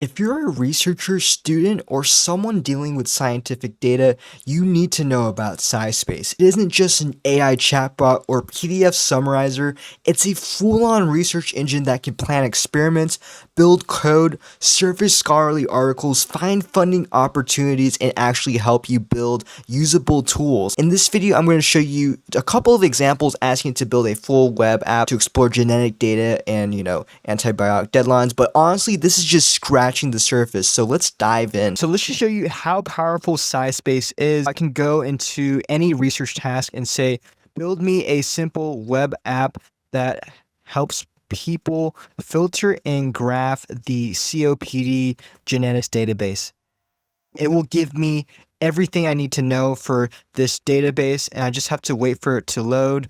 If you're a researcher, student, or someone dealing with scientific data, you need to know about SciSpace. It isn't just an AI chatbot or PDF summarizer, it's a full-on research engine that can plan experiments, build code, surface scholarly articles, find funding opportunities, and actually help you build usable tools. In this video, I'm going to show you a couple of examples asking to build a full web app to explore genetic data and, antibiotic deadlines, but honestly, this is just scratching the surface, so let's dive in. So let's just show you how powerful SciSpace is. I can go into any research task and say, build me a simple web app that helps people filter and graph the COPD genetics database. It will give me everything I need to know for this database, and I just have to wait for it to load.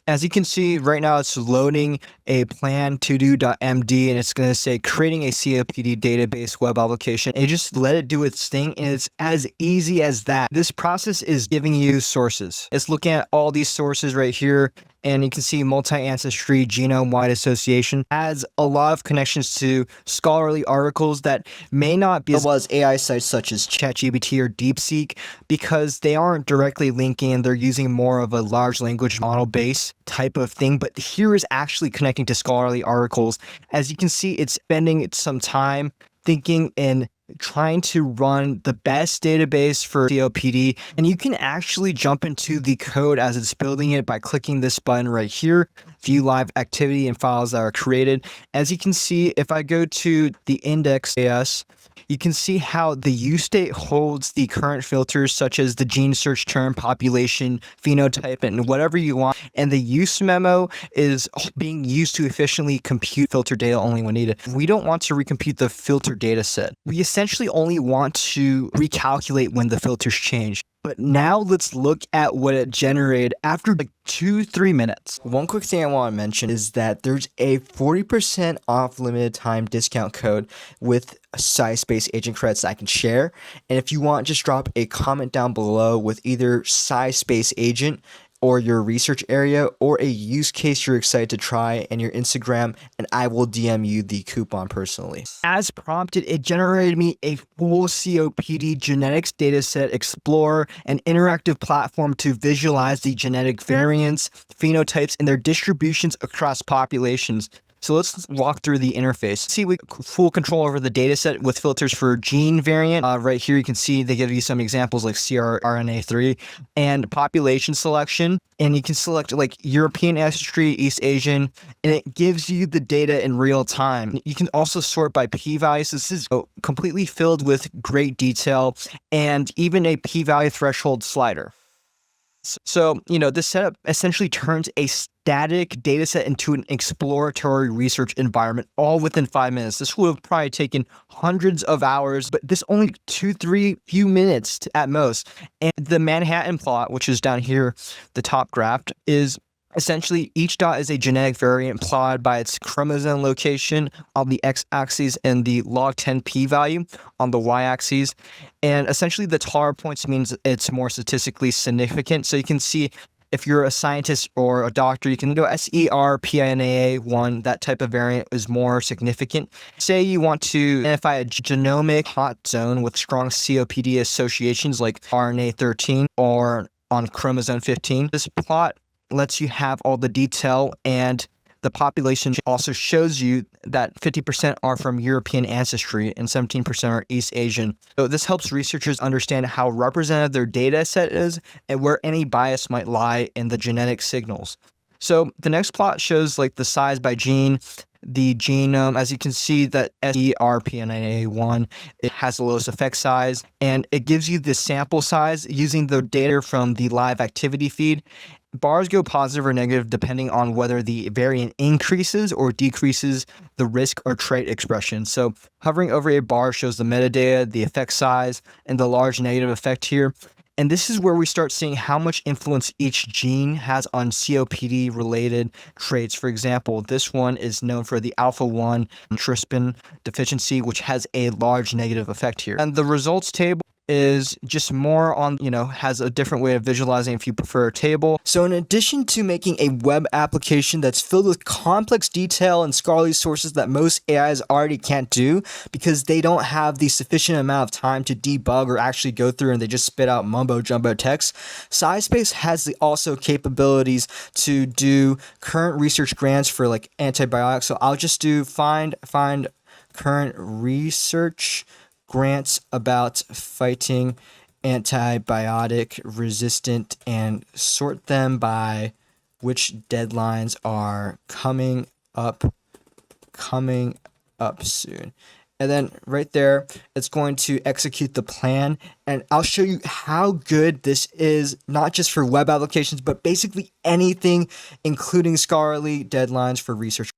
As you can see right now, it's loading a plan to-do.md, and it's going to say creating a COPD database web application. And just let it do its thing, and it's as easy as that. This process is giving you sources. It's looking at all these sources right here, and you can see multi-ancestry genome-wide association has a lot of connections to scholarly articles that may not be as well as AI sites such as ChatGPT or DeepSeek, because they aren't directly linking and they're using more of a large language model base type of thing. But here is actually connecting to scholarly articles. As you can see, it's spending some time thinking and trying to run the best database for COPD, and you can actually jump into the code as it's building it by clicking this button right here, view live activity and files that are created. As you can see, if I go to the index.js, you can see how the use state holds the current filters such as the gene search term, population, phenotype, and whatever you want. And the use memo is being used to efficiently compute filter data only when needed. We don't want to recompute the filter data set. We essentially only want to recalculate when the filters change. But now let's look at what it generated after like 2-3 minutes. One quick thing I want to mention is that there's a 40% off limited time discount code with SciSpace Agent credits that I can share. And if you want, just drop a comment down below with either SciSpace Agent or your research area or a use case you're excited to try and your Instagram, and I will DM you the coupon personally. As prompted, it generated me a full COPD genetics dataset explorer, an interactive platform to visualize the genetic variants, phenotypes, and their distributions across populations. So let's walk through the interface. See, we full control over the dataset with filters for gene variant. Right here, you can see they give you some examples like CRRNA3 and population selection. And you can select like European ancestry, East Asian, and it gives you the data in real time. You can also sort by p-values. This is completely filled with great detail and even a p-value threshold slider. So, this setup essentially turns a static dataset into an exploratory research environment all within 5 minutes. This would have probably taken hundreds of hours, but this only 2-3 few minutes at most. And the Manhattan plot, which is down here, the top graph, is essentially each dot is a genetic variant plotted by its chromosome location on the x-axis and the log 10 p-value on the y-axis. And essentially the taller points means it's more statistically significant. So you can see if you're a scientist or a doctor, you can go SERPINAA1, that type of variant is more significant. Say you want to identify a genomic hot zone with strong COPD associations like RNA13 or on chromosome 15. This plot lets you have all the detail, and the population also shows you that 50% are from European ancestry and 17% are East Asian. So this helps researchers understand how representative their data set is and where any bias might lie in the genetic signals. So the next plot shows like the size by gene, the genome. As you can see that SERPINAA1, it has the lowest effect size, and it gives you the sample size using the data from the live activity feed. Bars go positive or negative depending on whether the variant increases or decreases the risk or trait expression. So hovering over a bar shows the metadata, the effect size, and the large negative effect here. And this is where we start seeing how much influence each gene has on COPD-related traits. For example, this one is known for the alpha-1 trypsin deficiency, which has a large negative effect here. And the results table is just more on, has a different way of visualizing if you prefer a table. So in addition to making a web application that's filled with complex detail and scholarly sources that most AIs already can't do because they don't have the sufficient amount of time to debug or actually go through and they just spit out mumbo jumbo text, SciSpace has the also capabilities to do current research grants for like antibiotics. So I'll just do find current research grants about fighting antibiotic resistant and sort them by which deadlines are coming up soon. And then right there, it's going to execute the plan. And I'll show you how good this is, not just for web applications, but basically anything, including scholarly deadlines for research.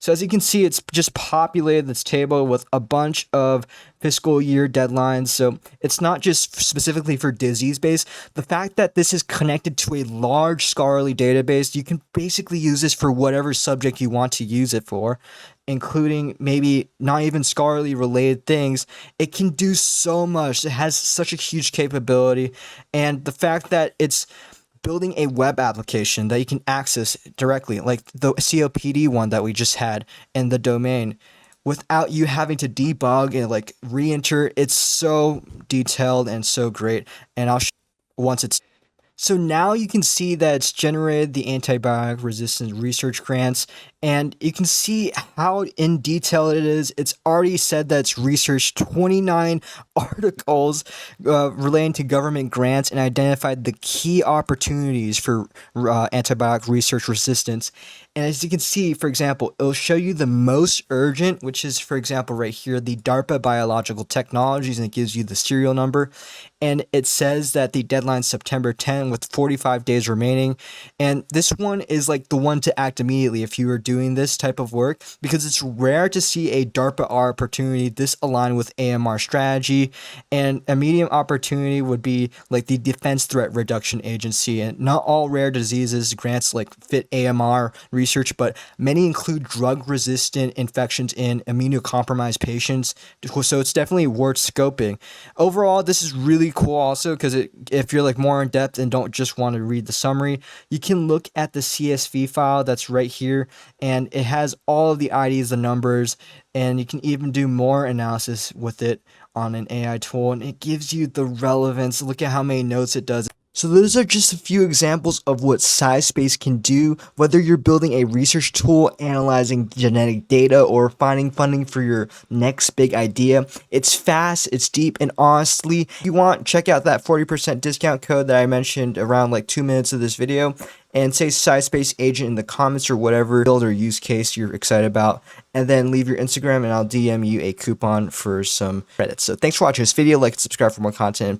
So as you can see, it's just populated this table with a bunch of fiscal year deadlines. So it's not just specifically for disease base. The fact that this is connected to a large scholarly database, you can basically use this for whatever subject you want to use it for, including maybe not even scholarly related things. It can do so much. It has such a huge capability. And the fact that it's building a web application that you can access directly, like the COPD one that we just had in the domain, without you having to debug and like re-enter. It's so detailed and so great. And I'll once it's so now you can see that it's generated the antibiotic resistant research grants, and you can see how in detail it is. It's already said that it's researched 29 articles relating to government grants and identified the key opportunities for antibiotic research resistance. And as you can see, for example, it'll show you the most urgent, which is, for example, right here, the DARPA Biological Technologies, and it gives you the serial number. And it says that the deadline is September 10 with 45 days remaining. And this one is like the one to act immediately if you are doing this type of work, because it's rare to see a DARPA opportunity this aligned with AMR strategy. And a medium opportunity would be like the Defense Threat Reduction Agency. And not all rare diseases grants like fit AMR research, but many include drug-resistant infections in immunocompromised patients. So it's definitely worth scoping. Overall, this is really cool also because if you're like more in depth and don't just want to read the summary, you can look at the CSV file that's right here, and it has all of the IDs, the numbers, and you can even do more analysis with it on an AI tool, and it gives you the relevance. Look at how many notes it does. So those are just a few examples of what SciSpace can do, whether you're building a research tool, analyzing genetic data, or finding funding for your next big idea. It's fast, it's deep, and honestly, if you want, check out that 40% discount code that I mentioned around like 2 minutes of this video, and say SciSpace Agent in the comments or whatever build or use case you're excited about, and then leave your Instagram and I'll DM you a coupon for some credits. So thanks for watching this video, like and subscribe for more content.